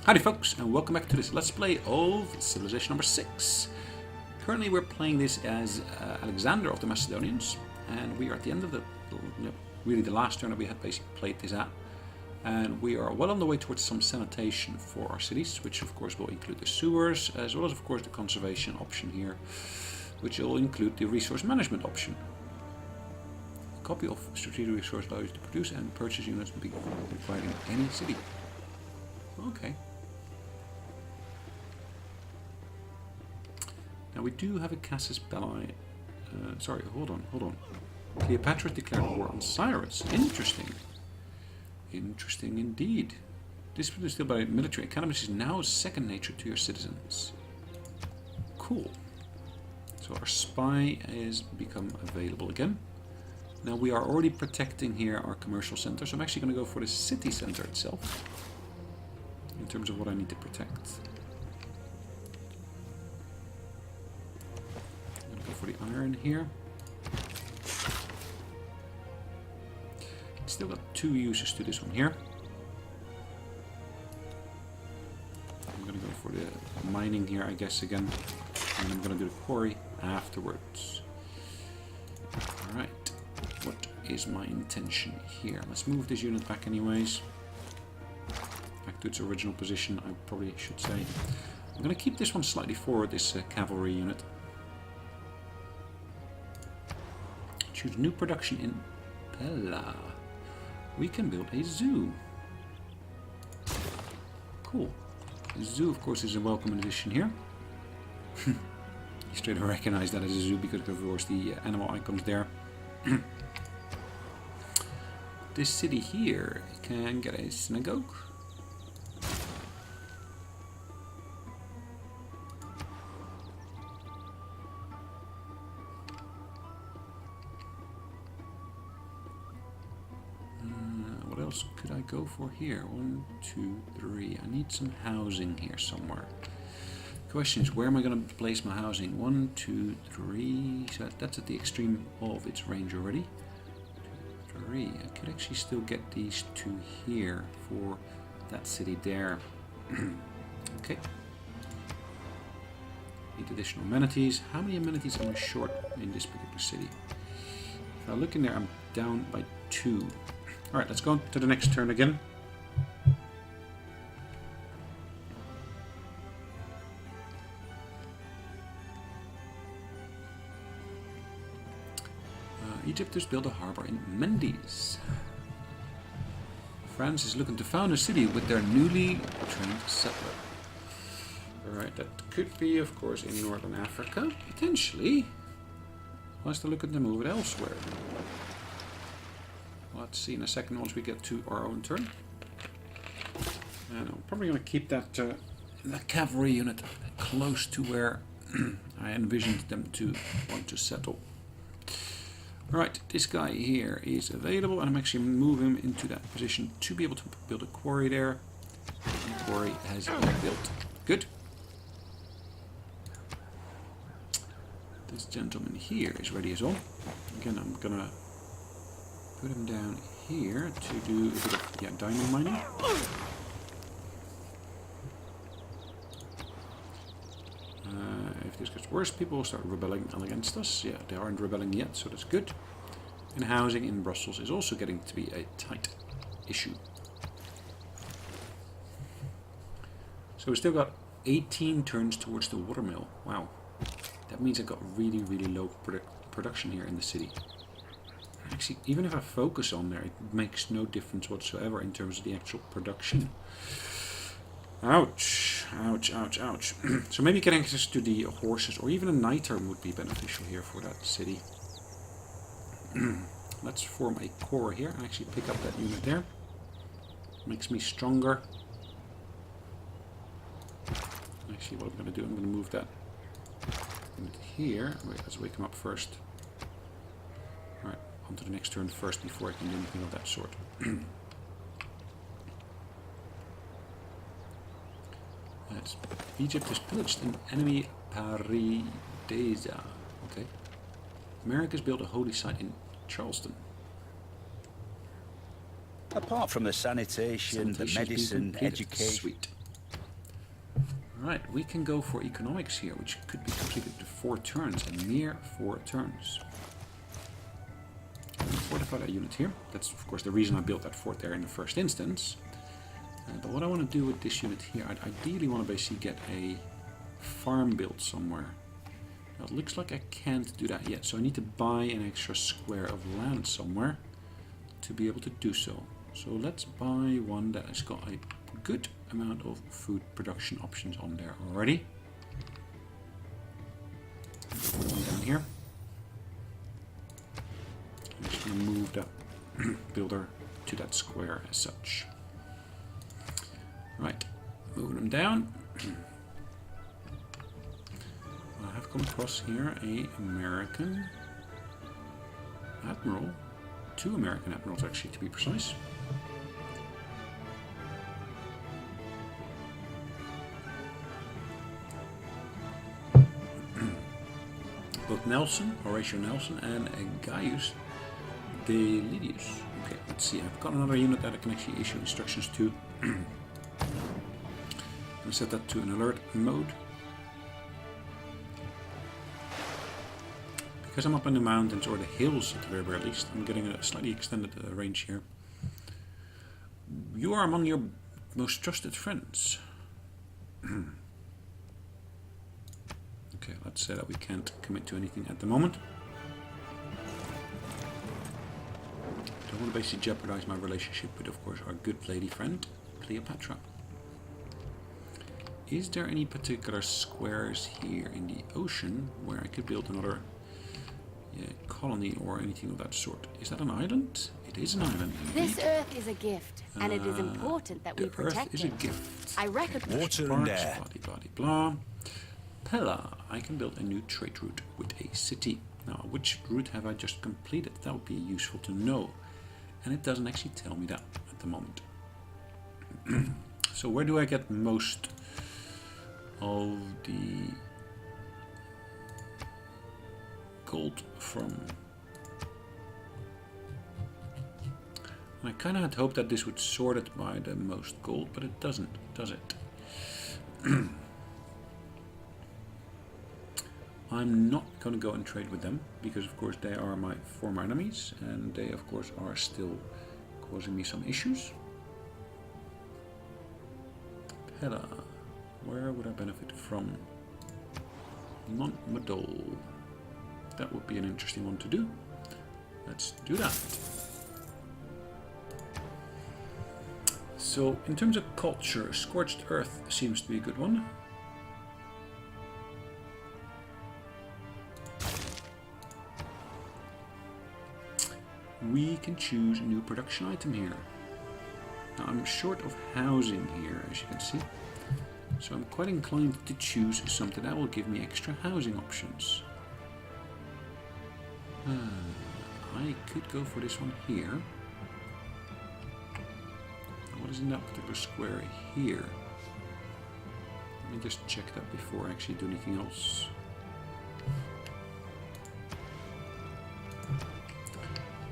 Howdy folks, and welcome back to this Let's Play of Civilization number 6. Currently we're playing this as Alexander of the Macedonians, and we are at the end of really the last turn that we had basically played this at. And we are well on the way towards some sanitation for our cities, which of course will include the sewers, as well as of course the conservation option here, which will include the resource management option. A copy of strategic resource allows you to produce and purchase units be required in any city. Okay. Now we do have a Casus Belli. Sorry, hold on. Cleopatra declared war on Cyrus. Interesting. Interesting indeed. Discipline is still by military academies is now second nature to your citizens. Cool. So our spy has become available again. Now we are already protecting here our commercial center, so I'm actually going to go for the city center itself in terms of what I need to protect. I'm going to go for the iron here. Still got two uses to this one here. I'm going to go for the mining here, I guess, again. And I'm going to do the quarry afterwards. Alright. What is my intention here? Let's move this unit back anyways. Back to its original position, I probably should say. I'm going to keep this one slightly forward, this cavalry unit. Choose new production in Pella. We can build a zoo. Cool. The zoo, of course, is a welcome addition here. You straight away recognize that as a zoo because, of course, the animal icons there. This city here can get a synagogue. What else could I go for here? 1, 2, 3. I need some housing here somewhere. Question is, where am I going to place my housing? 1, 2, 3. So that's at the extreme of its range already. 2, 3. I could actually still get these two here for that city there. Okay. Need additional amenities. How many amenities am I short in this particular city? If I look in there, I'm down by 2. Alright, let's go to the next turn again. Egypt has built a harbor in Mendes. France is looking to found a city with their newly trained settler. Alright, that could be, of course, in Northern Africa, potentially. Let's look at to move it elsewhere. Let's see in a second once we get to our own turn. And I'm probably going to keep that cavalry unit close to where I envisioned them to want to settle. Alright, this guy here is available, and I'm actually moving him into that position to be able to build a quarry there. The quarry has been built. Good. This gentleman here is ready as well. Again, I'm going to put him down here to do a bit of diamond mining. If this gets worse, people will start rebelling against us. Yeah, they aren't rebelling yet, so that's good. And housing in Brussels is also getting to be a tight issue. So we still got 18 turns towards the watermill. Wow. That means I got really, really low production here in the city. Actually, even if I focus on there, it makes no difference whatsoever in terms of the actual production. Ouch, ouch, ouch, ouch. So maybe getting access to the horses or even a niter would be beneficial here for that city. Let's form a core here and actually pick up that unit there. Makes me stronger. Actually, what I'm going to do, I'm going to move that unit here. Wait, let's wake him up first. Alright, on to the next turn first before I can do anything of that sort. Egypt has pillaged an enemy Paridesa. Okay. America's built a holy site in Charleston. Apart from the sanitation, the medicine, education. Sweet. Right, we can go for economics here, which could be completed in 4 turns, a mere 4 turns. Fortify that unit here. That's of course the reason I built that fort there in the first instance. But what I want to do with this unit here, I'd ideally want to basically get a farm built somewhere. Now, it looks like I can't do that yet, so I need to buy an extra square of land somewhere to be able to do so. So let's buy one that has got a good amount of food production options on there already. Put one down here. I'm just going to move that builder to that square as such. Right, moving them down. I have come across here a American admiral, 2 American admirals actually to be precise. Both Nelson, Horatio Nelson, and Gaius Delidius. Okay, let's see. I've got another unit that I can actually issue instructions to. I'll set that to an alert mode. Because I'm up in the mountains, or the hills at the very, very least, I'm getting a slightly extended range here. You are among your most trusted friends. Okay, let's say that we can't commit to anything at the moment. Don't want to basically jeopardize my relationship with, of course, our good lady friend, Cleopatra. Is there any particular squares here in the ocean where I could build another colony or anything of that sort? Is that an island? It is an island indeed. This earth is a gift, and it is important that we protect it. The earth is a gift. I reckon Water and air. Blah, blah, blah. Pella, I can build a new trade route with a city. Now, which route have I just completed? That would be useful to know. And it doesn't actually tell me that at the moment. So where do I get most of the gold from? I kind of had hoped that this would sort it by the most gold, but it doesn't, does it? I'm not going to go and trade with them, because of course they are my former enemies, and they of course are still causing me some issues. Pella, where would I benefit from? Montmadol. That would be an interesting one to do. Let's do that. So in terms of culture, Scorched Earth seems to be a good one. We can choose a new production item here. Now I'm short of housing here, as you can see. So I'm quite inclined to choose something that will give me extra housing options. I could go for this one here. What is in that particular square here? Let me just check that before I actually do anything else.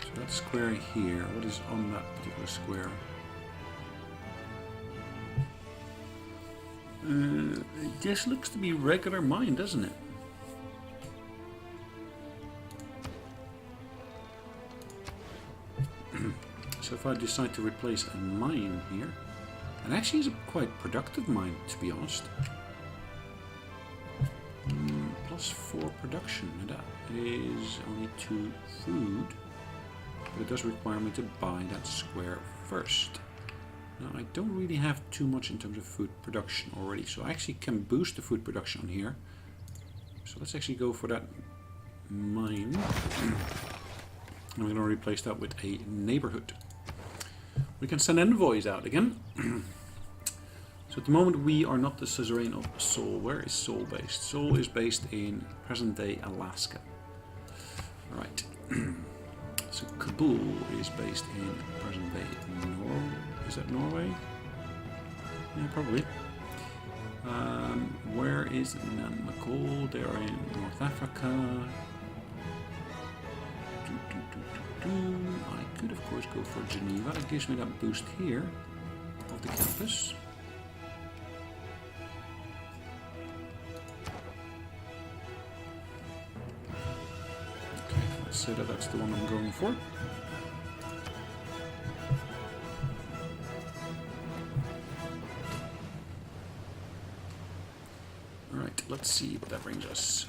So that square here, what is on that particular square? It just looks to be regular mine, doesn't it? So if I decide to replace a mine here, and actually it's a quite productive mine, to be honest. +4 production, and that is only 2 food, but it does require me to buy that square first. Now I don't really have too much in terms of food production already, so I actually can boost the food production on here. So let's actually go for that mine. I'm going to replace that with a neighborhood. We can send envoys out again. So at the moment we are not the suzerain of Seoul. Where is Seoul based? Seoul is based in present-day Alaska. Right. So Kabul is based in present-day Norway. Is that Norway? Yeah, probably. Where is Nanmakol? They are in North Africa. I could of course go for Geneva. That gives me that boost here of the campus. say that that's the one I'm going for. Alright, let's see what that brings us.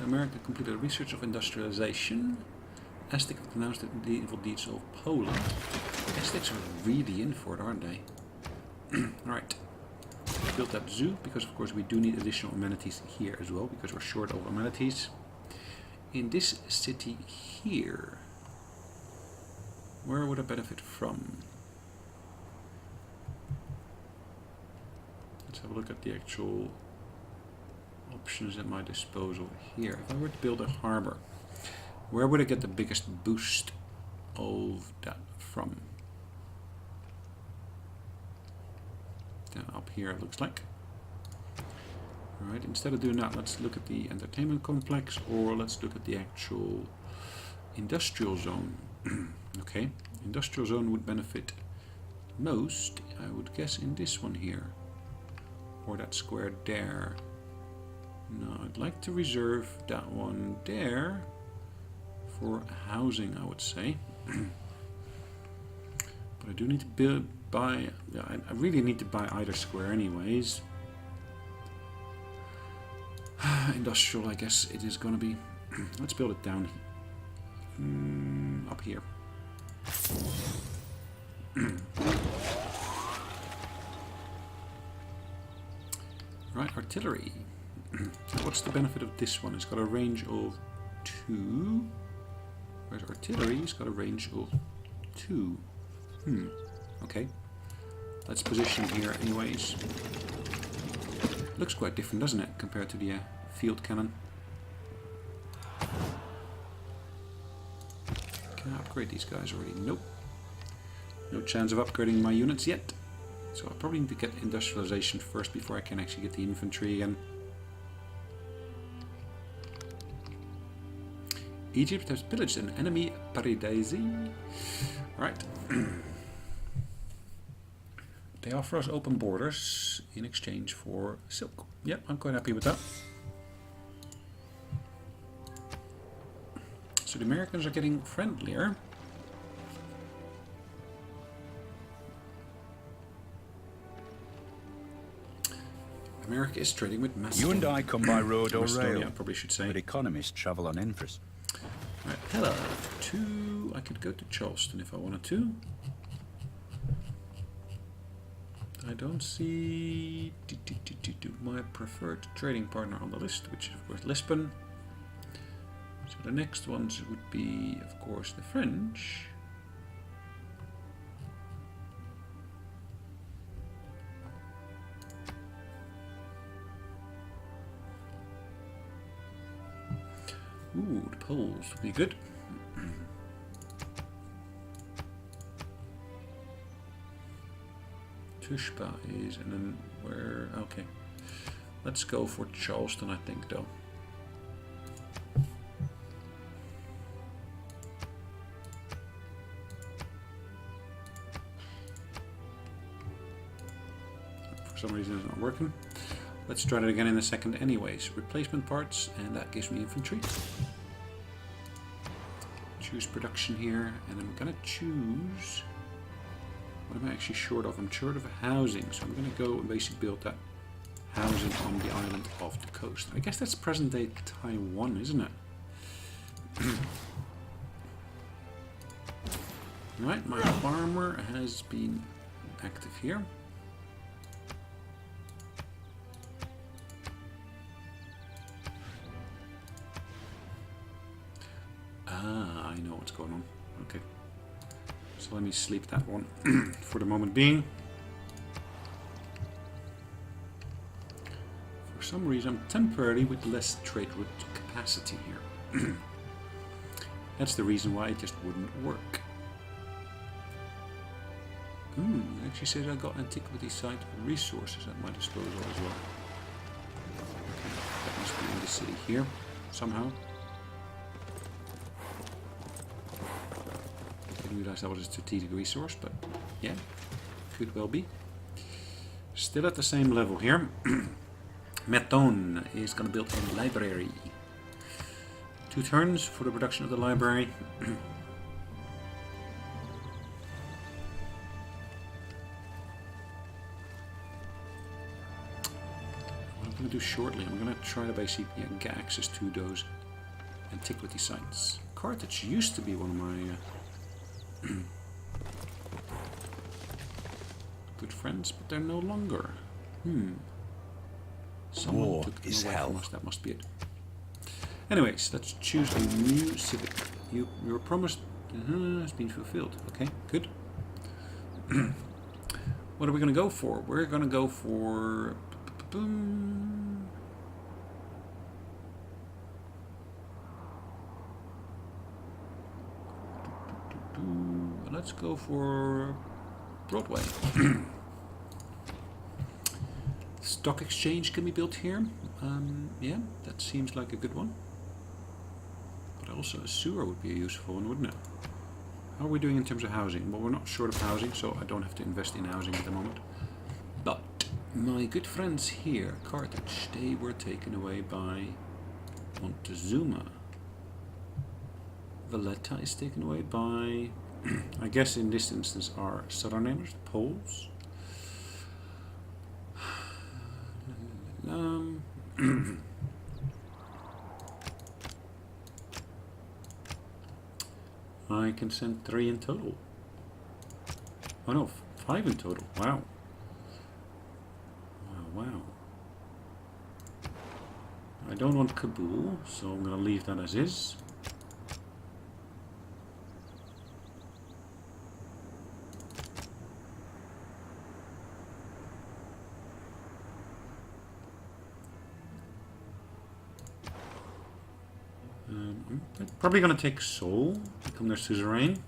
America completed research of industrialization. Aztecs have denounced the evil deeds of Poland. Aztecs are really in for it, aren't they? Alright. Build that zoo, because of course we do need additional amenities here as well, because we're short of amenities. In this city here, where would I benefit from? Let's have a look at the actual options at my disposal here. If I were to build a harbor, where would I get the biggest boost of that from? Down up here it looks like. Alright, instead of doing that, let's look at the entertainment complex, or let's look at the actual industrial zone. Okay, industrial zone would benefit most, I would guess, in this one here, or that square there. No, I'd like to reserve that one there for housing, I would say. But I do need to buy. Yeah, I really need to buy either square, anyways. Industrial, I guess it is going to be. Let's build it down up here. Right, artillery. What's the benefit of this one? It's got a range of 2. Whereas artillery has got a range of 2. Okay. Let's position here anyways. Looks quite different, doesn't it, compared to the field cannon. Can I upgrade these guys already? Nope. No chance of upgrading my units yet. So I probably need to get industrialization first before I can actually get the infantry again. Egypt has pillaged an enemy paradise. Right. They offer us open borders in exchange for silk. Yep, I'm quite happy with that. So the Americans are getting friendlier. America is trading with Macedonia. You and I come by road or rail. I probably should say. But economists travel on infrastructure. Right, hello. I could go to Charleston if I wanted to. I don't see my preferred trading partner on the list, which is of course Lisbon. So the next ones would be, of course, the French. Ooh, the Poles would be good. Tushpa is, and then where? Okay, let's go for Charleston, I think, though. For some reason it's not working. Let's try it again in a second anyways. Replacement parts, and that gives me infantry. Choose production here, and I'm gonna choose... What am I actually short of? I'm short of housing, so I'm gonna go and basically build that housing on the island off the coast. I guess that's present day Taiwan, isn't it? Right, my farmer has been active here. Ah, I know what's going on. Okay. So let me sleep that one for the moment being. For some reason, I'm temporarily with less trade route capacity here. That's the reason why it just wouldn't work. It actually says I got antiquity site resources at my disposal as well. Okay, that must be in the city here somehow. Didn't realize that was a strategic resource, but yeah, could well be. Still at the same level here. Macedonia is going to build a library. 2 turns for the production of the library. What I'm going to do shortly, I'm going to try to basically get access to those antiquity sites. Carthage used to be one of my good friends, but they're no longer. Someone War took them is away hell. from us. That must be it. Anyways, let's choose a new civic. You were promised. Has been fulfilled. Okay, good. What are we going to go for? We're going to go for. Let's go for Broadway. Stock exchange can be built here. Yeah, that seems like a good one. But also a sewer would be a useful one, wouldn't it? How are we doing in terms of housing? Well, we're not short of housing, so I don't have to invest in housing at the moment. But my good friends here, Carthage, they were taken away by Montezuma. Valletta is taken away by, I guess in this instance, are southern neighbors, Poles. I can send 3 in total. Oh no, 5 in total. Wow. Wow. I don't want Kabul, so I'm going to leave that as is. I'm probably going to take Seoul, become their suzerain.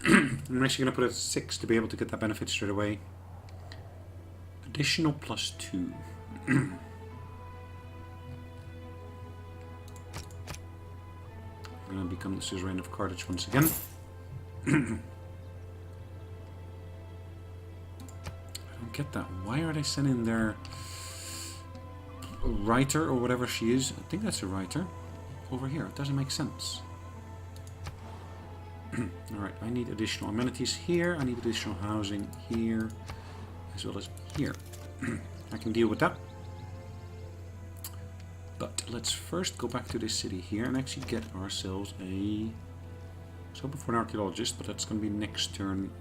I'm actually going to put it at 6 to be able to get that benefit straight away. Additional +2. I'm going to become the suzerain of Carthage once again. I don't get that. Why are they sending their writer or whatever she is? I think that's a writer. Over here, it doesn't make sense. Alright, I need additional amenities here, I need additional housing here, as well as here. I can deal with that. But let's first go back to this city here and actually get ourselves a... I was hoping for an archaeologist, but that's going to be next turn,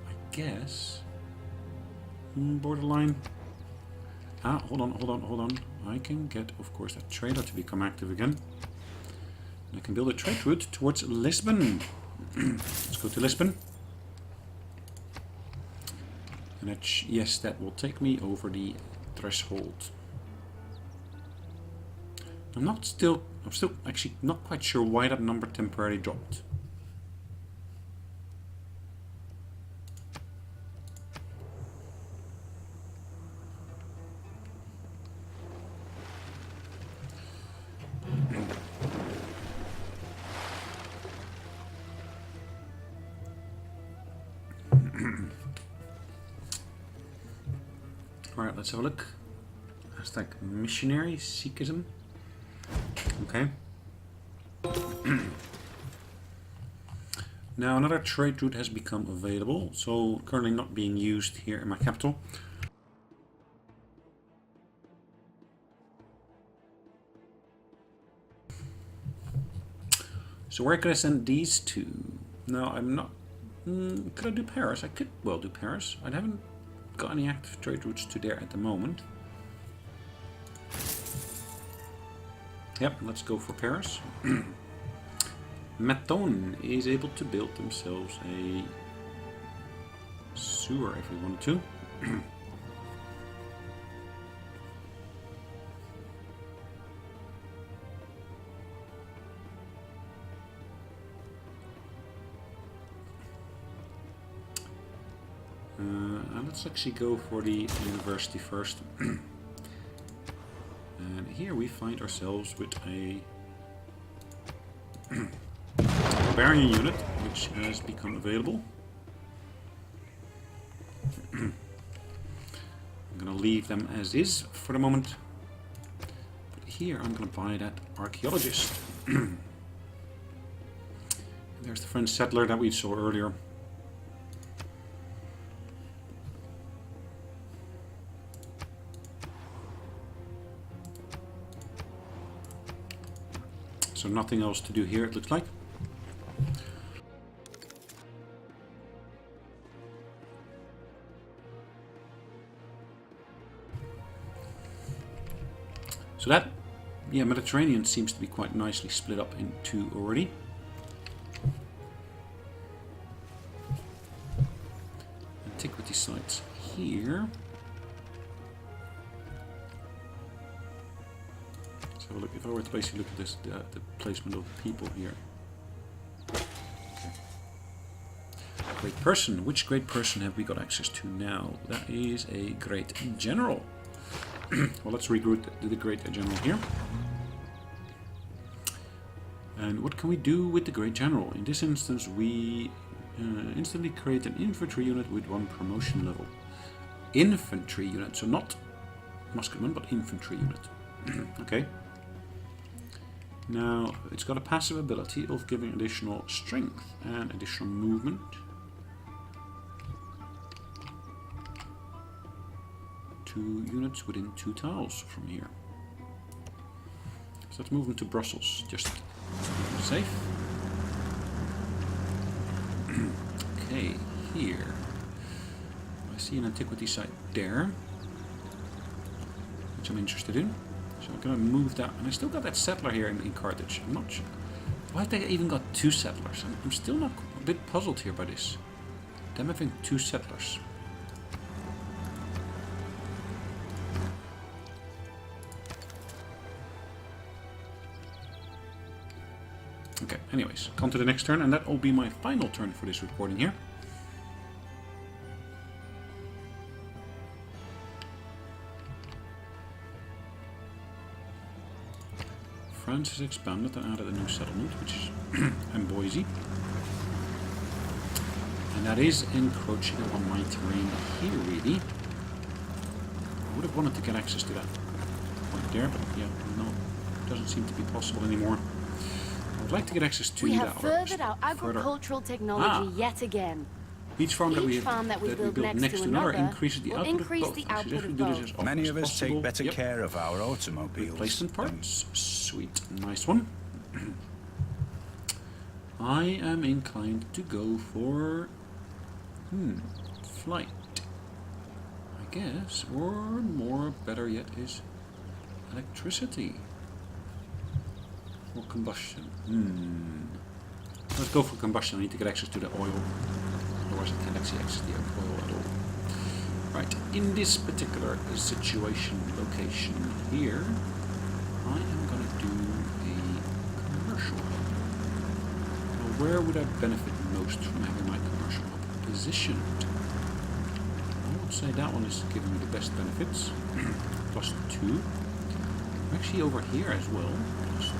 I guess. Borderline. Hold on. I can get, of course, that trader to become active again. I can build a trade route towards Lisbon. Let's go to Lisbon. And yes, that will take me over the threshold. I'm still actually not quite sure why that number temporarily dropped. Alright, let's have a look. Hashtag missionary Sikhism. Okay. Now another trade route has become available, so currently not being used here in my capital. So where could I send these to? No, I'm not. Could I do Paris? I could well do Paris. I haven't got any active trade routes to there at the moment. Yep, let's go for Paris. Macedonia is able to build themselves a sewer if we wanted to. Let's actually go for the university first. And here we find ourselves with a barbarian unit, which has become available. I'm going to leave them as is for the moment. But here I'm going to buy that archaeologist. There's the French settler that we saw earlier. So nothing else to do here, it looks like. So that, yeah, Mediterranean seems to be quite nicely split up in two already. Antiquity sites here. So look, if I were to basically look at this, the placement of the people here. Okay. Great person. Which great person have we got access to now? That is a great general. Well, let's recruit the great general here. And what can we do with the great general? In this instance, we instantly create an infantry unit with 1 promotion level. Infantry unit, so not musketman, but infantry unit. Okay. Now, it's got a passive ability of giving additional strength and additional movement. Two units within 2 tiles from here. So let's move them to Brussels, just to keep them safe. Okay, here. I see an antiquity site there, which I'm interested in. So I'm going to move that. And I still got that settler here in Carthage. I'm not sure. Why have they even got 2 settlers? I'm still not a bit puzzled here by this. Them having 2 settlers. Okay, anyways, come to the next turn, and that will be my final turn for this recording here. France has expanded and added a new settlement, which is in Boise. And that is encroaching upon my terrain here, really. I would have wanted to get access to that point there, but yeah, no, it doesn't seem to be possible anymore. I would like to get access to that. We have furthered our agricultural technology yet again. Each farm that we build next to another increases the output of both. Many of us take better care of our automobiles. Replacement parts. Sweet. Nice one. I am inclined to go for flight, I guess, or more better yet is electricity or combustion. Let's go for combustion. I need to get access to the oil. Otherwise I can't actually access the oil at all. Right, in this particular situation, location here, I am going to do a commercial hub. Now, where would I benefit most from having my commercial hub positioned? I would say that one is giving me the best benefits. +2. Actually over here as well, +2,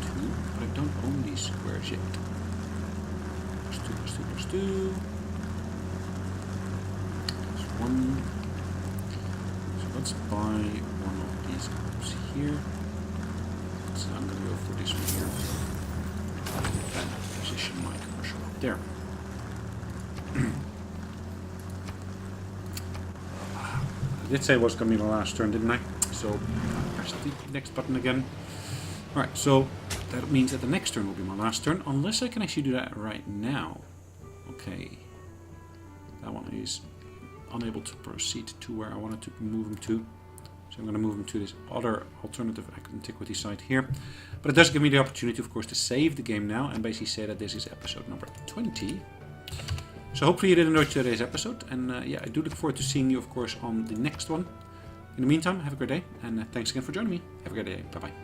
but I don't own these squares yet. +2. One. So let's buy one of these hubs here. So I'm going to go for this one here. And position my commercial hub there. I did say it was going to be the last turn, didn't I? So press the next button again. Alright, so that means that the next turn will be my last turn, unless I can actually do that right now. Okay. That one is unable to proceed to where I wanted to move him to. So I'm going to move him to this other alternative antiquity site here. But it does give me the opportunity, of course, to save the game now and basically say that this is episode number 20. So hopefully you did enjoy today's episode. And yeah, I do look forward to seeing you, of course, on the next one. In the meantime, have a great day. And thanks again for joining me. Have a great day. Bye-bye.